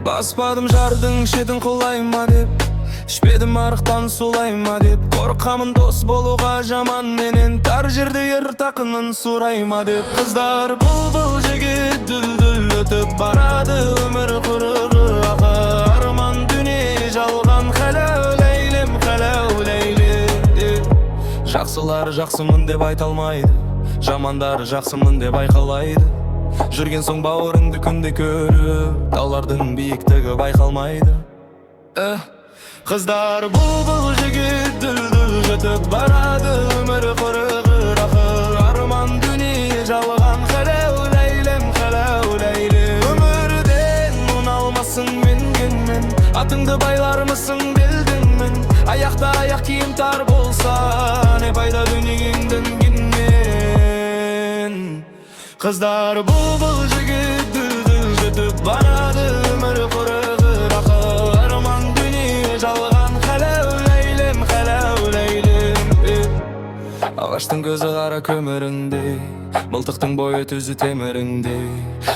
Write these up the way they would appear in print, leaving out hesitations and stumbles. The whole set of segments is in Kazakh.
Баспадым жардың шетін құлайма деп, ішпедім арықтан сулайма деп. Қорқамын дос болуға жаман менен, тар жерде ер тақынын сұрайма деп. Қыздар бұл жігіт дүл-дүл өтіп барады, өмір құрығы ақы арман дүние жалған. Хәләу ләйлем, хәләу ләйлем. Жақсылар жақсымын деп айта алмайды, жамандар жақсымын деп айқайлайды. Жүрген соң бауырыңды күнде көріп, таулардың биіктігі байқалмайды. Қыздар бұл жігіт дүл-дүл өтіп барады, өмір құрығы ақы арман дүние жалған. Хәләу ләйлем, хәләу ләйлем. Өмірден ұналмасын менгенмен, атыңды байлармысың белдіңмен. Аяқта аяқ киім тар болса, не пайда дүниеңдің генмен. Қыздар бұл жігіт дүл-дүл өтіп барады, өмір құрығы ақы арман дүние жалған. Хәләу ләйлем, хәләу ләйлем. Ағаштың көзі қара көміріңдей, мылтықтың бойы түзі теміріңдей.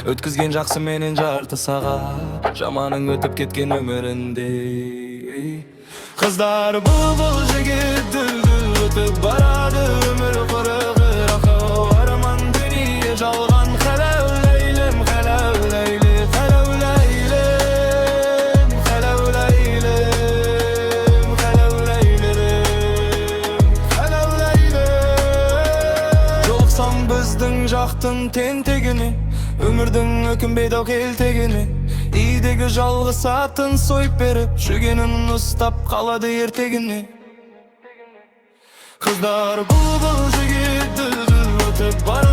Өткізген жақсы менен жарты сағат, жаманың өтіп кеткен өміріндей. Қыздар бұл жігіт дүл-дүл өтіп барады, өмір құрығы ақы арман дүние жалған. Хәләу ләйлем, хәләу ләйлем, хәләу ләйлем, хәләу ләйлем, хәләу ләйлем, хәләу ләйлем. Жолықсам біздің жақтың тентегіне, өмірдің өкінбейді ау келтегіне. Үйдегі жалғыз атын сойып беріп, жүргенін ұстап қалады ертегіне. Қыздар бұл жігіт дүл-дүл өтіп барады.